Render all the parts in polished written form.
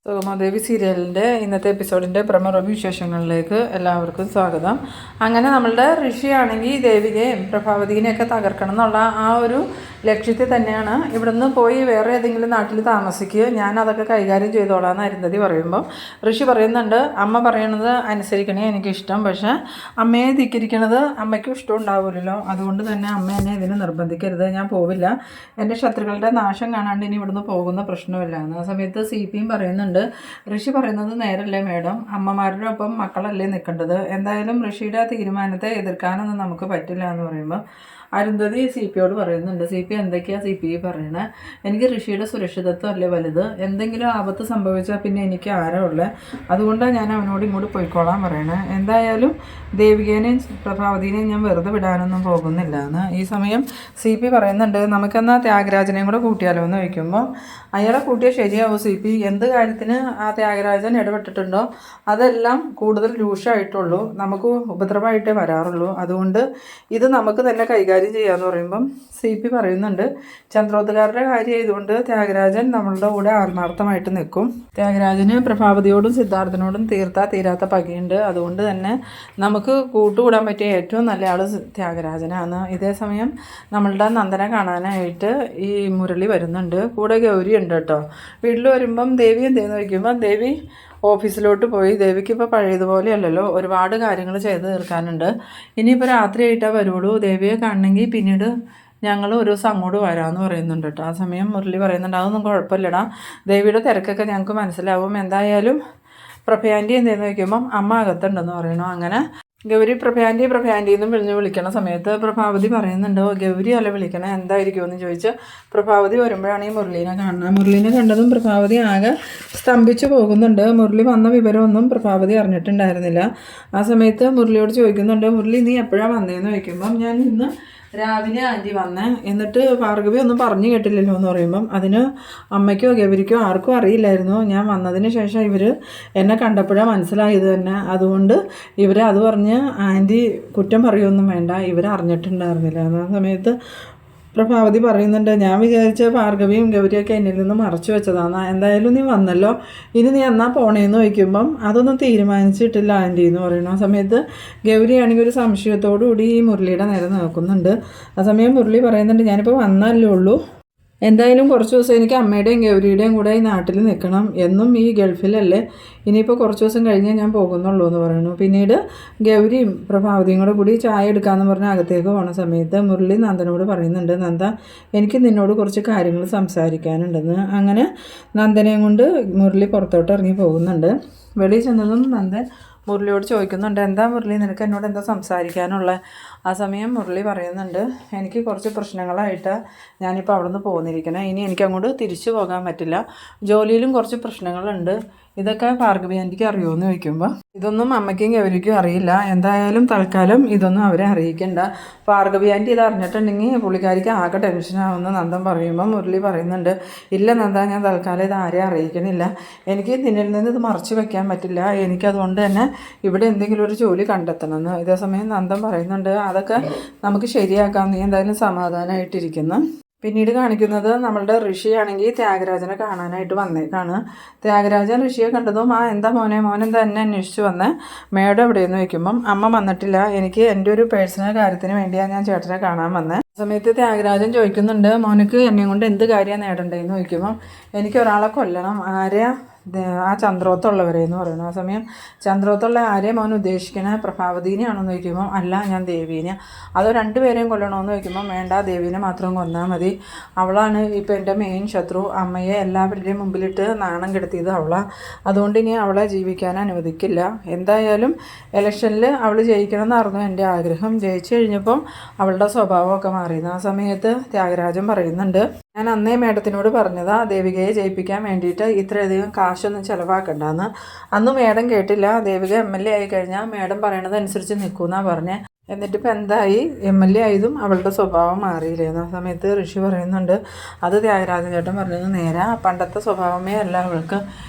സുഗമാദേവി സീരിയലിൻ്റെ ഇന്നത്തെ എപ്പിസോഡിൻ്റെ പ്രമുഖ വിശേഷങ്ങളിലേക്ക് എല്ലാവർക്കും സ്വാഗതം. അങ്ങനെ നമ്മളുടെ ഋഷിയാണെങ്കിൽ ദേവികയും പ്രഭാവതിനെയൊക്കെ തകർക്കണം എന്നുള്ള ആ ഒരു ലക്ഷ്യത്തിൽ തന്നെയാണ് ഇവിടുന്ന് പോയി വേറെ ഏതെങ്കിലും നാട്ടിൽ താമസിക്കുക, ഞാൻ അതൊക്കെ കൈകാര്യം ചെയ്തോളാം എന്ന് അരുന്ധതി പറയുമ്പോൾ ഋഷി പറയുന്നുണ്ട്, അമ്മ പറയണത് അനുസരിക്കണേ എനിക്കിഷ്ടം, പക്ഷേ അമ്മയെ ധിക്കരിക്കണത് അമ്മയ്ക്കും ഇഷ്ടം ഉണ്ടാവില്ലല്ലോ, അതുകൊണ്ട് തന്നെ അമ്മ എന്നെ ഇതിന് നിർബന്ധിക്കരുത്, ഞാൻ പോവില്ല, എൻ്റെ ശത്രുക്കളുടെ നാശം കാണാണ്ട് ഇനി ഇവിടുന്ന് പോകുന്ന പ്രശ്നമില്ല എന്ന്. ആ സമയത്ത് CPയും പറയുന്നുണ്ട്, ഋഷി പറയുന്നത് നേരല്ലേ മേഡം, അമ്മമാരുടെ ഒപ്പം മക്കളല്ലേ നിൽക്കേണ്ടത്, എന്തായാലും ഋഷിയുടെ തീരുമാനത്തെ എതിർക്കാനൊന്നും നമുക്ക് പറ്റില്ല എന്ന് പറയുമ്പോൾ അരുന്ധതി CPയോട് പറയുന്നുണ്ട്. CP എന്തൊക്കെയാണ് CP പറയണേ, എനിക്ക് ഋഷിയുടെ സുരക്ഷിതത്വം അല്ലേ വലുത്, എന്തെങ്കിലും ആപത്ത് സംഭവിച്ചാൽ പിന്നെ എനിക്ക് ആരാ ഉള്ളത്, അതുകൊണ്ടാണ് ഞാൻ അവനോട് ഇങ്ങോട്ട് പോയിക്കോളാൻ പറയണേ, എന്തായാലും ദേവികേനെയും പ്രഭാവതിനെയും ഞാൻ വെറുതെ വിടാനൊന്നും പോകുന്നില്ല എന്ന്. ഈ സമയം CP പറയുന്നുണ്ട്, നമുക്കെന്നാൽ ത്യാഗരാജനെയും കൂടെ കൂട്ടിയാലോ എന്ന് ചോദിക്കുമ്പോൾ അയാളെ കൂട്ടിയാൽ ശരിയാവും CP, എന്ത് കാര്യത്തിന് ആ ത്യാഗരാജൻ ഇടപെട്ടിട്ടുണ്ടോ അതെല്ലാം കൂടുതൽ രൂക്ഷമായിട്ടുള്ളൂ, നമുക്ക് ഉപദ്രവമായിട്ടേ വരാറുള്ളൂ, അതുകൊണ്ട് ഇത് നമുക്ക് തന്നെ കൈകാര്യം ചെയ്യാന്ന് പറയുമ്പം CP പറയുന്നുണ്ട്, ചന്ദ്രോത്തുകാരുടെ കാര്യം ആയതുകൊണ്ട് ത്യാഗരാജൻ നമ്മളുടെ കൂടെ ആത്മാർത്ഥമായിട്ട് നിൽക്കും, ത്യാഗരാജന് പ്രഭാവതിയോടും സിദ്ധാർത്ഥനോടും തീരാത്ത പകയുണ്ട്, അതുകൊണ്ട് തന്നെ നമുക്ക് കൂട്ടുകൂടാൻ പറ്റിയ ഏറ്റവും നല്ല ആൾ ത്യാഗരാജനാണ്. ഇതേ സമയം നമ്മളുടെ നന്ദനെ കാണാനായിട്ട് ഈ മുരളി വരുന്നുണ്ട്, കൂടെ ഗൗരി ഉണ്ട് കേട്ടോ. വീട്ടിൽ വരുമ്പം ദേവി എന്തേന്ന് വയ്ക്കുമ്പം ദേവി ഓഫീസിലോട്ട് പോയി, ദേവിക്ക് ഇപ്പോൾ പഴയതുപോലെ അല്ലല്ലോ, ഒരുപാട് കാര്യങ്ങൾ ചെയ്ത് തീർക്കാനുണ്ട്, ഇനിയിപ്പോൾ രാത്രിയായിട്ടാണ് വരുള്ളൂ, ദേവിയെ കാണണമെങ്കിൽ പിന്നീട് ഞങ്ങൾ ഒരു ദിവസം അങ്ങോട്ട് വരാമെന്ന് പറയുന്നുണ്ട് കേട്ടോ. ആ സമയം മുരളി പറയുന്നുണ്ട്, അതൊന്നും കുഴപ്പമില്ലടാ, ദേവിയുടെ തിരക്കൊക്കെ ഞങ്ങൾക്ക് മനസ്സിലാവും, എന്തായാലും പ്രഭയാൻറ്റി എന്തേന്ന് വയ്ക്കുമ്പം അമ്മ അകത്തുണ്ടെന്ന് പറയണു. അങ്ങനെ ഗൗരി പ്രഭയാൻറ്റി എന്നും വിളിക്കണ സമയത്ത് പ്രഭാവതി പറയുന്നുണ്ടോ, ഗൗരി അല്ല വിളിക്കണേ, എന്തായിരിക്കുമെന്ന് ചോദിച്ച് പ്രഭാവതി വരുമ്പോഴാണ് ഈ മുരളീനെ കാണുന്നത്. മുരളീനെ കണ്ടതും പ്രഭാവതി ആകെ സ്തംഭിച്ചു പോകുന്നുണ്ട്. മുരളി വന്ന വിവരമൊന്നും പ്രഭാവതി അറിഞ്ഞിട്ടുണ്ടായിരുന്നില്ല. ആ സമയത്ത് മുരളിയോട് ചോദിക്കുന്നുണ്ട്, മുരളി നീ എപ്പോഴാണ് വന്നതെന്ന് ചോദിക്കുമ്പം ഞാൻ ഇന്ന് രാവിലെ ആൻറ്റി വന്നേ, എന്നിട്ട് ഭാർഗവി ഒന്നും പറഞ്ഞു കേട്ടില്ലല്ലോ എന്ന് പറയുമ്പം അതിന് അമ്മയ്ക്കോ ഗൗരിക്കോ ആർക്കും അറിയില്ലായിരുന്നു, ഞാൻ വന്നതിന് ശേഷം ഇവർ എന്നെ കണ്ടപ്പോഴാണ് മനസ്സിലായത് തന്നെ, അതുകൊണ്ട് ഇവർ അത് പറഞ്ഞ് ആൻറ്റി കുറ്റം പറയുമൊന്നും വേണ്ട, ഇവർ അറിഞ്ഞിട്ടുണ്ടായിരുന്നില്ല. ആ സമയത്ത് പ്രഭാവതി പറയുന്നുണ്ട്, ഞാൻ വിചാരിച്ച ഭാർഗവിയും ഗൗരിയൊക്കെ എന്നിൽ നിന്ന് മറച്ചു വെച്ചതാണ്, എന്തായാലും നീ വന്നല്ലോ, ഇനി നീ എന്നാ പോണേന്ന് ചോദിക്കുമ്പം അതൊന്നും തീരുമാനിച്ചിട്ടില്ല ആൻറ്റി എന്ന് പറയുന്നു. ആ സമയത്ത് ഗൗരിയാണെങ്കിൽ ഒരു സംശയത്തോടു കൂടി ഈ മുരളിയുടെ നേരെ നോക്കുന്നുണ്ട്. ആ സമയം മുരളി പറയുന്നുണ്ട്, ഞാനിപ്പോൾ വന്നല്ലേ ഉള്ളൂ, എന്തായാലും കുറച്ച് ദിവസം എനിക്ക് അമ്മയുടെയും ഗൗരിയുടെയും കൂടെ ഈ നാട്ടിൽ നിൽക്കണം, എന്നും ഈ ഗൾഫിലല്ലേ, ഇനിയിപ്പോൾ കുറച്ച് ദിവസം കഴിഞ്ഞേ ഞാൻ പോകുന്നുള്ളൂ എന്ന് പറയുന്നു. പിന്നീട് ഗൗരിയും പ്രഭാവതിയും കൂടി ചായ എടുക്കാമെന്ന് പറഞ്ഞ് അകത്തേക്ക് പോകുന്ന സമയത്ത് മുരളി നന്ദനോട് പറയുന്നുണ്ട്, നന്ദ എനിക്ക് നിന്നോട് കുറച്ച് കാര്യങ്ങൾ സംസാരിക്കാനുണ്ടെന്ന്. അങ്ങനെ നന്ദനെയും കൊണ്ട് മുരളി പുറത്തോട്ട് ഇറങ്ങി പോകുന്നുണ്ട്. വെളിയിൽ ചെന്നതും നന്ദൻ മുരളിയോട് ചോദിക്കുന്നുണ്ട്, എന്താ മുരളി നിനക്ക് എന്നോട് എന്താ സംസാരിക്കാനുള്ള. ആ സമയം മുരളി പറയുന്നുണ്ട്, എനിക്ക് കുറച്ച് പ്രശ്നങ്ങളായിട്ട് ഞാനിപ്പോൾ അവിടെ നിന്ന് പോന്നിരിക്കണം, ഇനി എനിക്ക് അങ്ങോട്ട് തിരിച്ചു പോകാൻ പറ്റില്ല, ജോലിയിലും കുറച്ച് പ്രശ്നങ്ങളുണ്ട്, ഇതൊക്കെ ഭാർഗവി ആൻറ്റിക്ക് അറിയുമെന്ന് ചോദിക്കുമ്പോൾ ഇതൊന്നും അമ്മയ്ക്കും ഗൗരിക്കും അറിയില്ല, എന്തായാലും തൽക്കാലം ഇതൊന്നും അവരെ അറിയിക്കണ്ട, ഭാർഗവി ആൻറ്റി ഇത് അറിഞ്ഞിട്ടുണ്ടെങ്കിൽ പുള്ളിക്കാരിക്ക് ആകെ ടെൻഷനാവുമെന്ന് നന്ദൻ പറയുമ്പോൾ മുരളി പറയുന്നുണ്ട്, ഇല്ല നന്ദ, ഞാൻ തൽക്കാലം ഇത് ആരെയും അറിയിക്കണില്ല, എനിക്ക് നിന്നിൽ നിന്ന് ഇത് മറച്ചു വെക്കാൻ പറ്റില്ല, എനിക്കതുകൊണ്ട് തന്നെ ഇവിടെ എന്തെങ്കിലും ഒരു ജോലി കണ്ടെത്തണമെന്ന്. ഇതേസമയം നന്ദൻ പറയുന്നുണ്ട്, അതൊക്കെ നമുക്ക് ശരിയാക്കാം, നീ എന്തായാലും സമാധാനമായിട്ടിരിക്കുന്നു. പിന്നീട് കാണിക്കുന്നത് നമ്മളുടെ ഋഷിയാണെങ്കിൽ ത്യാഗരാജനെ കാണാനായിട്ട് വന്നേക്കാണ്. ത്യാഗരാജൻ ഋഷിയെ കണ്ടതും എന്താ മോനെന്താ എന്നെ അന്വേഷിച്ച് വന്നേ, മേഡം എവിടെയെന്ന് വയ്ക്കുമ്പം അമ്മ വന്നിട്ടില്ല, എനിക്ക് എൻ്റെ ഒരു പേഴ്സണൽ കാര്യത്തിന് വേണ്ടിയാണ് ഞാൻ ചേട്ടനെ കാണാൻ വന്നത്. സമയത്ത് ത്യാഗരാജൻ ചോദിക്കുന്നുണ്ട്, മോനക്ക് എന്നെയും കൊണ്ട് എന്ത് കാര്യമാണ് നേടേണ്ടതെന്ന് ചോദിക്കുമ്പം എനിക്ക് ഒരാളെ കൊല്ലണം, ആരെയാ, ആ ചന്ദ്രോത്തുള്ളവരെന്ന് പറയുന്നു. ആ സമയം ചന്ദ്രോത്തുള്ള ആരെയും മോൻ ഉദ്ദേശിക്കണേ, പ്രഭാവതീനെയാണെന്ന് ചോദിക്കുമ്പോൾ അല്ല ഞാൻ ദേവീനെ, അതോ രണ്ടുപേരെയും കൊല്ലണമെന്ന് ചോദിക്കുമ്പോൾ വേണ്ട, ദേവീനെ മാത്രം കൊന്നാൽ മതി, അവളാണ് ഇപ്പോൾ എൻ്റെ മെയിൻ ശത്രു, അമ്മയെ എല്ലാവരുടെയും മുമ്പിലിട്ട് നാണം കെടുത്തിയത് അവളാണ്, അതുകൊണ്ട് ഇനി അവളെ ജീവിക്കാൻ അനുവദിക്കില്ല, എന്തായാലും ഇലക്ഷനിൽ അവൾ ജയിക്കണം എന്നായിരുന്നു എൻ്റെ ആഗ്രഹം, ജയിച്ചു കഴിഞ്ഞപ്പം അവളുടെ സ്വഭാവമൊക്കെ മാറിയിരുന്നു. ആ സമയത്ത് ത്യാഗരാജൻ പറയുന്നുണ്ട്, ഞാൻ അന്നേ മേഡത്തിനോട് പറഞ്ഞതാ ദേവികയെ ജയിപ്പിക്കാൻ വേണ്ടിയിട്ട് ഇത്രയധികം കാശൊന്നും ചിലവാക്കണ്ടെന്ന്, അന്ന് മേഡം കേട്ടില്ല, ദേവിക MLA ആയി കഴിഞ്ഞാൽ മേഡം പറയണത് അനുസരിച്ച് നിൽക്കുമെന്നാണ് പറഞ്ഞത്, എന്നിട്ടിപ്പോൾ എന്തായി, MLA ആയതും അവളുടെ സ്വഭാവം മാറിയില്ലേന്ന്. ആ സമയത്ത് ഋഷി പറയുന്നുണ്ട്, അത് ത്യാഗരാജൻ ചേട്ടൻ പറഞ്ഞത് നേരെ, പണ്ടത്തെ സ്വഭാവമേ അല്ല അവൾക്ക്,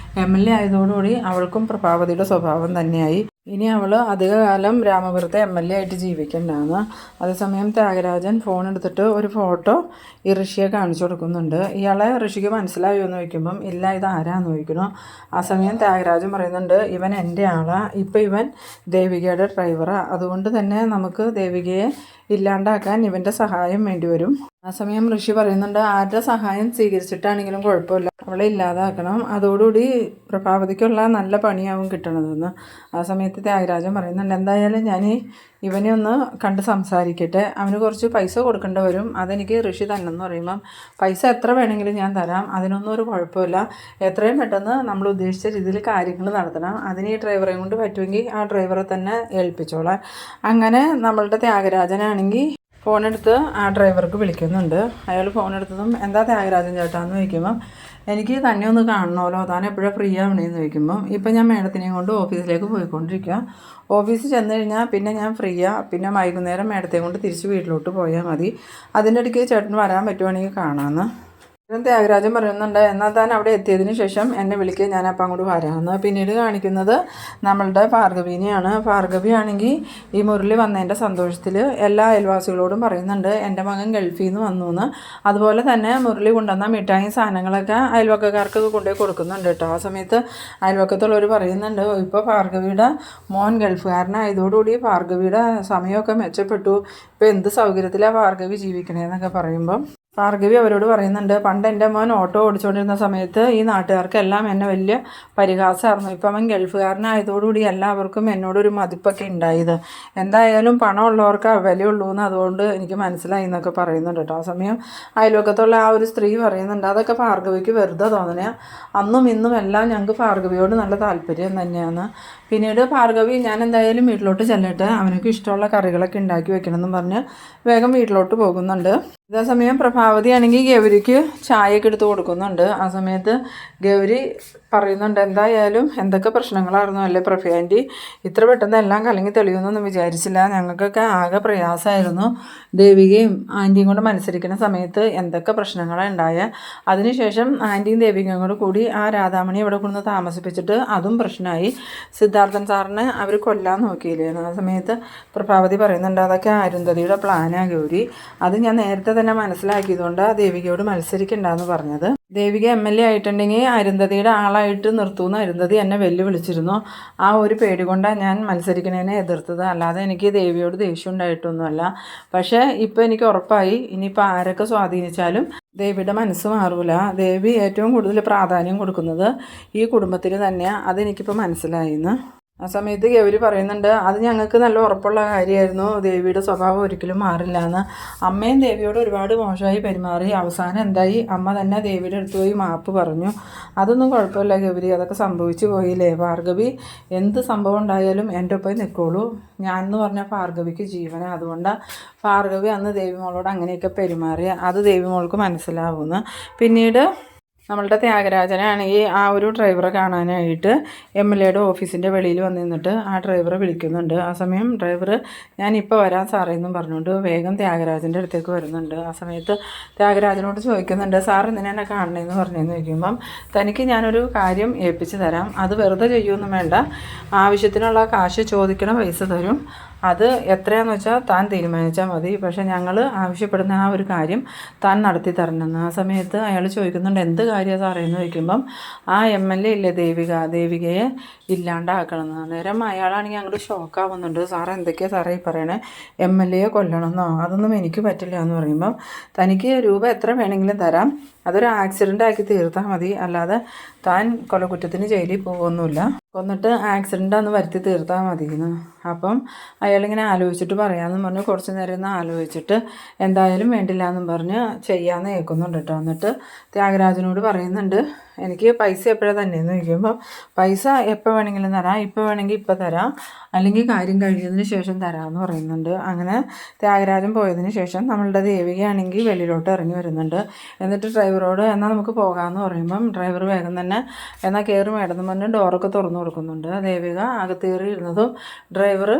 MLA ആയതോടുകൂടി അവൾക്കും പ്രഭാവതിയുടെ സ്വഭാവം തന്നെയായി, ഇനി അവൾ അധികകാലം രാമപുരത്തെ MLA ആയിട്ട് ജീവിക്കണ്ടാന്ന്. അതേസമയം ത്യാഗരാജൻ ഫോൺ എടുത്തിട്ട് ഒരു ഫോട്ടോ ഈ ഋഷിയെ കാണിച്ചു കൊടുക്കുന്നുണ്ട്. ഇയാളെ ഋഷിക്ക് മനസ്സിലായോ എന്ന് ചോദിക്കുമ്പം ഇല്ല, ഇത് ആരാന്ന് ചോദിക്കണോ. ആ സമയം ത്യാഗരാജൻ പറയുന്നുണ്ട്, ഇവൻ എൻ്റെ ആളാണ്, ഇപ്പം ഇവൻ ദേവികയുടെ ഡ്രൈവറാണ്, അതുകൊണ്ട് തന്നെ നമുക്ക് ദേവികയെ ഇല്ലാണ്ടാക്കാൻ ഇവൻ്റെ സഹായം വേണ്ടി വരും. ആ സമയം ഋഷി പറയുന്നുണ്ട്, ആരുടെ സഹായം സ്വീകരിച്ചിട്ടാണെങ്കിലും കുഴപ്പമില്ല, അവളെ ഇല്ലാതാക്കണം, അതോടുകൂടി പ്രഭാവതിക്കുള്ള നല്ല പണിയാവും കിട്ടണതെന്ന്. ആ സമയത്ത് ത്യാഗരാജൻ പറയുന്നുണ്ട്, എന്തായാലും ഞാൻ ഇവനെ ഒന്ന് കണ്ട് സംസാരിക്കട്ടെ, അവന് കുറച്ച് പൈസ കൊടുക്കേണ്ടി വരും, അതെനിക്ക് ഋഷി തന്നെന്ന് പറയുമ്പം പൈസ എത്ര വേണമെങ്കിലും ഞാൻ തരാം, അതിനൊന്നും ഒരു കുഴപ്പമില്ല, എത്രയും പെട്ടെന്ന് നമ്മൾ ഉദ്ദേശിച്ച രീതിയിൽ കാര്യങ്ങൾ നടത്തണം, അതിന് ഈ ഡ്രൈവറെയും കൊണ്ട് പറ്റുമെങ്കിൽ ആ ഡ്രൈവറെ തന്നെ ഏൽപ്പിച്ചോളാം. അങ്ങനെ നമ്മളുടെ ത്യാഗരാജനാണെങ്കിൽ ഫോണെടുത്ത് ആ ഡ്രൈവർക്ക് വിളിക്കുന്നുണ്ട്. അയാൾ ഫോണെടുത്തതും എന്താ ത്യാഗരാജൻ ചേട്ടാന്ന് ചോദിക്കുമ്പം എനിക്ക് തന്നെ ഒന്ന് കാണണമല്ലോ, താൻ എപ്പോഴും ഫ്രീ ആവണേന്ന് ചോദിക്കുമ്പം ഇപ്പം ഞാൻ മേഡത്തിനെയും കൊണ്ട് ഓഫീസിലേക്ക് പോയിക്കൊണ്ടിരിക്കുക, ഓഫീസിൽ ചെന്ന് കഴിഞ്ഞാൽ പിന്നെ ഞാൻ ഫ്രീയാണ്, പിന്നെ വൈകുന്നേരം മേഡത്തെയും കൊണ്ട് തിരിച്ച് വീട്ടിലോട്ട് പോയാൽ മതി, അതിൻ്റെ ഇടയ്ക്ക് ചേട്ടന് വരാൻ പറ്റുവാണെങ്കിൽ കാണാമെന്ന്. ത്യാഗരാജൻ പറയുന്നുണ്ട്, എന്നാൽ താൻ അവിടെ എത്തിയതിന് ശേഷം എന്നെ വിളിക്കുക, ഞാൻ അപ്പം അങ്ങോട്ട് വരാമെന്ന്. പിന്നീട് കാണിക്കുന്നത് നമ്മളുടെ ഭാർഗവീനെയാണ്. ഭാർഗവി ആണെങ്കിൽ ഈ മുരളി വന്നതിൻ്റെ സന്തോഷത്തിൽ എല്ലാ അയൽവാസികളോടും പറയുന്നുണ്ട് എൻ്റെ മകൻ ഗൾഫിൽ നിന്ന് വന്നു എന്ന്. അതുപോലെ തന്നെ മുരളി കൊണ്ടുവന്ന മിഠായി സാധനങ്ങളൊക്കെ അയൽവക്കക്കാർക്ക് കൊണ്ടുപോയി കൊടുക്കുന്നുണ്ട് കേട്ടോ. ആ സമയത്ത് അയൽവക്കത്തുള്ളവർ പറയുന്നുണ്ട്, ഇപ്പോൾ ഭാർഗവിയുടെ മോൻ ഗൾഫുകാരനായതോടുകൂടി ഭാർഗവിയുടെ സമയമൊക്കെ മെച്ചപ്പെട്ടു, ഇപ്പോൾ എന്ത് സൗകര്യത്തിലാണ് ഭാർഗവി ജീവിക്കണേന്നൊക്കെ പറയുമ്പം ഭാർഗവി അവരോട് പറയുന്നുണ്ട്, പണ്ട് എൻ്റെ മോൻ ഓട്ടോ ഓടിച്ചുകൊണ്ടിരുന്ന സമയത്ത് ഈ നാട്ടുകാർക്കെല്ലാം എന്നെ വലിയ പരിഹാസമായിരുന്നു, ഇപ്പം അവൻ ഗൾഫുകാരനായതോടുകൂടി എല്ലാവർക്കും എന്നോടൊരു മതിപ്പൊക്കെ ഉണ്ടായത്, എന്തായാലും പണമുള്ളവർക്ക് വിലയുള്ളൂ എന്ന് അതുകൊണ്ട് എനിക്ക് മനസ്സിലായി എന്നൊക്കെ പറയുന്നുണ്ട് കേട്ടോ. ആ സമയം അയൽവക്കത്തുള്ള ആ ഒരു സ്ത്രീ പറയുന്നുണ്ട്, അതൊക്കെ ഭാർഗവിക്ക് വെറുതെ തോന്നണേ, അന്നും ഇന്നും എല്ലാം ഞങ്ങൾക്ക് ഭാർഗവിയോട് നല്ല താല്പര്യം തന്നെയാണ്. പിന്നീട് ഭാർഗവി ഞാൻ എന്തായാലും വീട്ടിലോട്ട് ചെല്ലട്ടെ, അവനക്ക് ഇഷ്ടമുള്ള കറികളൊക്കെ ഉണ്ടാക്കി വെക്കണമെന്നും പറഞ്ഞ് വേഗം വീട്ടിലോട്ട് പോകുന്നുണ്ട്. ഇതേസമയം പ്രഭാവതി ആണെങ്കിൽ ഗൗരിക്ക് ചായയൊക്കെ എടുത്ത് കൊടുക്കുന്നുണ്ട്. ആ സമയത്ത് ഗൗരി പറയുന്നുണ്ട്, എന്തായാലും എന്തൊക്കെ പ്രശ്നങ്ങളായിരുന്നു അല്ലേ പ്രഭ ആൻറ്റി, ഇത്ര പെട്ടെന്ന് എല്ലാം കലങ്ങി തെളിയുമെന്നൊന്നും വിചാരിച്ചില്ല, ഞങ്ങൾക്കൊക്കെ ആകെ പ്രയാസമായിരുന്നു, ദേവികയും ആൻറ്റിയും കൊണ്ട് മത്സരിക്കുന്ന സമയത്ത് എന്തൊക്കെ പ്രശ്നങ്ങളാണ് ഉണ്ടായത്, അതിനുശേഷം ആൻറ്റിയും ദേവികയും കൂടെ കൂടി ആ രാധാമണി ഇവിടെ കൊണ്ടുവന്ന് താമസിപ്പിച്ചിട്ട് അതും പ്രശ്നമായി, സിദ്ധാർത്ഥൻ സാറിനെ അവർ കൊല്ലാൻ നോക്കിയില്ലായിരുന്നു. ആ സമയത്ത് പ്രഭാവതി പറയുന്നുണ്ട്, അതൊക്കെ അരുന്ധതിയുടെ പ്ലാനാണ് ഗൗരി, അത് ഞാൻ നേരത്തെ തന്നെ മനസ്സിലാക്കിയതുകൊണ്ട് ദേവികയോട് മത്സരിക്കണ്ടെന്ന് പറഞ്ഞത്. ദേവിക MLA ആയിട്ടുണ്ടെങ്കിൽ അരുന്ധതിയുടെ ആളായിട്ട് നിർത്തുമെന്ന് അരുന്ധതി എന്നെ വെല്ലുവിളിച്ചിരുന്നു, ആ ഒരു പേടി കൊണ്ടാണ് ഞാൻ മത്സരിക്കണേനെ എതിർത്തത്, അല്ലാതെ എനിക്ക് ദേവിയോട് ദേഷ്യം ഉണ്ടായിട്ടൊന്നുമല്ല. പക്ഷേ ഇപ്പോൾ എനിക്ക് ഉറപ്പായി, ഇനിയിപ്പോൾ ആരൊക്കെ സ്വാധീനിച്ചാലും ദേവിയുടെ മനസ്സ് മാറൂല, ദേവി ഏറ്റവും കൂടുതൽ പ്രാധാന്യം കൊടുക്കുന്നത് ഈ കുടുംബത്തിന് തന്നെയാണ്, അതെനിക്കിപ്പോൾ മനസ്സിലായിന്ന്. ആ സമയത്ത് ഗൗരി പറയുന്നുണ്ട്, അത് ഞങ്ങൾക്ക് നല്ല ഉറപ്പുള്ള കാര്യമായിരുന്നു, ദേവിയുടെ സ്വഭാവം ഒരിക്കലും മാറില്ല എന്ന്. അമ്മയും ദേവിയോട് ഒരുപാട് മോശമായി പെരുമാറി, അവസാനം എന്തായി, അമ്മ തന്നെ ദേവിയുടെ അടുത്ത് പോയി മാപ്പ് പറഞ്ഞു, അതൊന്നും കുഴപ്പമില്ല ഗൗരി, അതൊക്കെ സംഭവിച്ചു പോയില്ലേ, ഭാർഗവി എന്ത് സംഭവം ഉണ്ടായാലും എൻ്റെ ഒപ്പം നിൽക്കുള്ളൂ, ഞാൻ എന്ന് പറഞ്ഞാൽ ഭാർഗവിക്ക് ജീവന, അതുകൊണ്ടാണ് ഭാർഗവി അന്ന് ദേവിമോളോട് അങ്ങനെയൊക്കെ പെരുമാറി, അത് ദേവിമോൾക്ക് മനസ്സിലാവുമെന്ന്. പിന്നീട് നമ്മളുടെ ത്യാഗരാജനാണെങ്കിൽ ആ ഒരു ഡ്രൈവറെ കാണാനായിട്ട് MLAയുടെ ഓഫീസിൻ്റെ വെളിയിൽ വന്ന് നിന്നിട്ട് ആ ഡ്രൈവറെ വിളിക്കുന്നുണ്ട്. ആ സമയം ഡ്രൈവർ ഞാനിപ്പോൾ വരാൻ സാറേ എന്നും പറഞ്ഞുകൊണ്ട് വേഗം ത്യാഗരാജൻ്റെ അടുത്തേക്ക് വരുന്നുണ്ട്. ആ സമയത്ത് ത്യാഗരാജനോട് ചോദിക്കുന്നുണ്ട്, സാർ എന്തിനാ എന്നെ കാണണമെന്ന് പറഞ്ഞതെന്ന് ചോദിക്കുമ്പം തനിക്ക് ഞാനൊരു കാര്യം ഏൽപ്പിച്ച് തരാം, അത് വെറുതെ ചെയ്യുമൊന്നും വേണ്ട, ആവശ്യത്തിനുള്ള കാശ് ചോദിക്കണ പൈസ തരും, അത് എത്രയാണെന്ന് വെച്ചാൽ താൻ തീരുമാനിച്ചാൽ മതി, പക്ഷേ ഞങ്ങൾ ആവശ്യപ്പെടുന്ന ആ ഒരു കാര്യം താൻ നടത്തി തരണമെന്ന്. ആ സമയത്ത് അയാൾ ചോദിക്കുന്നുണ്ട്, എന്ത് കാര്യമാണ് സാറേ എന്ന് ചോദിക്കുമ്പം ആ MLA ഇല്ലേ ദേവികയെ ഇല്ലാണ്ടാക്കണമെന്ന്. നേരം അയാളാണെങ്കിൽ അങ്ങോട്ട് ഷോക്കാവുന്നുണ്ട്, സാറേ എന്തൊക്കെയാണ് സാറേ ഈ പറയണേ, MLAയെ കൊല്ലണമെന്നോ, അതൊന്നും എനിക്ക് പറ്റില്ല എന്ന് പറയുമ്പം തനിക്ക് രൂപ എത്ര വേണമെങ്കിലും തരാം, അതൊരു ആക്സിഡൻ്റ് ആക്കി തീർത്താൽ മതി, അല്ലാതെ താൻ കൊലക്കുറ്റത്തിന് ജയിലിൽ പോകുമൊന്നുമില്ല, കൊന്നിട്ട് ആക്സിഡൻ്റാന്ന് വരുത്തി തീർത്താൽ മതിയെന്ന്. അപ്പം അയാളിങ്ങനെ ആലോചിച്ചിട്ട് പറയാമെന്ന് പറഞ്ഞ് കുറച്ച് നേരം ഒന്ന് ആലോചിച്ചിട്ട് എന്തായാലും വേണ്ടില്ല എന്നും പറഞ്ഞ് ചെയ്യാമെന്ന് കേൾക്കുന്നുണ്ട് കേട്ടോ. എന്നിട്ട് ത്യാഗരാജനോട് പറയുന്നുണ്ട്, എനിക്ക് പൈസ എപ്പോഴാണ് തന്നെയെന്ന് ചോദിക്കുമ്പോൾ പൈസ എപ്പോൾ വേണമെങ്കിലും തരാം, ഇപ്പോൾ വേണമെങ്കിൽ ഇപ്പോൾ തരാം, അല്ലെങ്കിൽ കാര്യം കഴിയുന്നതിന് ശേഷം തരാമെന്ന് പറയുന്നുണ്ട്. അങ്ങനെ ത്യാഗരാജൻ പോയതിന് ശേഷം നമ്മളുടെ ദേവികയാണെങ്കിൽ വെളിയിലോട്ട് ഇറങ്ങി വരുന്നുണ്ട്. എന്നിട്ട് ഡ്രൈവറോട് എന്നാൽ നമുക്ക് പോകാമെന്ന് പറയുമ്പം ഡ്രൈവർ വേഗം തന്നെ എന്നാൽ കയറി മേടെന്ന് പറഞ്ഞ് ഡോറൊക്കെ തുറന്നു കൊടുക്കുന്നുണ്ട്. ദേവിക അകത്ത് കയറി ഇരുന്നതും ഡ്രൈവർ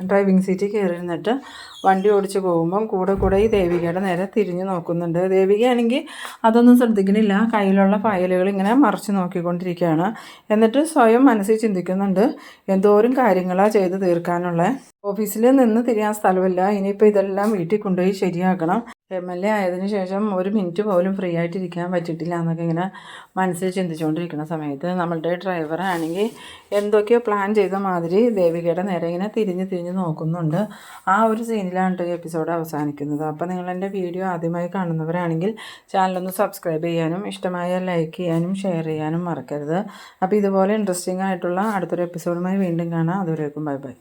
ഡ്രൈവിംഗ് സീറ്റിൽ കയറിയിരുന്നിട്ട് വണ്ടി ഓടിച്ച് പോകുമ്പം കൂടെ ഈ ദേവികയുടെ നേരെ തിരിഞ്ഞു നോക്കുന്നുണ്ട്. ദേവികയാണെങ്കിൽ അതൊന്നും ശ്രദ്ധിക്കണില്ല. കയ്യിലുള്ള ഫയലുകൾ ഇങ്ങനെ മറിച്ച് നോക്കിക്കൊണ്ടിരിക്കുകയാണ്. എന്നിട്ട് സ്വയം മനസ്സിൽ ചിന്തിക്കുന്നുണ്ട്, എന്തോരം കാര്യങ്ങളാണ് ചെയ്ത് തീർക്കാനുള്ള. ഓഫീസിൽ നിന്ന് തിരിയാൻ സ്ഥലമില്ല, ഇനിയിപ്പോൾ ഇതെല്ലാം വീട്ടിൽ കൊണ്ടുപോയി ശരിയാക്കണം. MLA ആയതിനു ശേഷം ഒരു മിനിറ്റ് പോലും ഫ്രീ ആയിട്ടിരിക്കാൻ പറ്റിയിട്ടില്ല എന്നൊക്കെ ഇങ്ങനെ മനസ്സിൽ ചിന്തിച്ചുകൊണ്ടിരിക്കുന്ന സമയത്ത് നമ്മളുടെ ഡ്രൈവറാണെങ്കിൽ എന്തൊക്കെയോ പ്ലാൻ ചെയ്ത മാതിരി ദേവികയുടെ നേരെ ഇങ്ങനെ തിരിഞ്ഞ് നോക്കുന്നുണ്ട്. ആ ഒരു സീനിലാണ് ഈ എപ്പിസോഡ് അവസാനിക്കുന്നത്. അപ്പോൾ നിങ്ങൾ എൻ്റെ വീഡിയോ ആദ്യമായി കാണുന്നവരാണെങ്കിൽ ചാനലൊന്ന് സബ്സ്ക്രൈബ് ചെയ്യാനും ഇഷ്ടമായ ലൈക്ക് ചെയ്യാനും ഷെയർ ചെയ്യാനും മറക്കരുത്. അപ്പോൾ ഇതുപോലെ ഇൻട്രസ്റ്റിംഗ് ആയിട്ടുള്ള അടുത്തൊരു എപ്പിസോഡുമായി വീണ്ടും കാണാം. അതുവരേക്കും ബൈ ബൈ.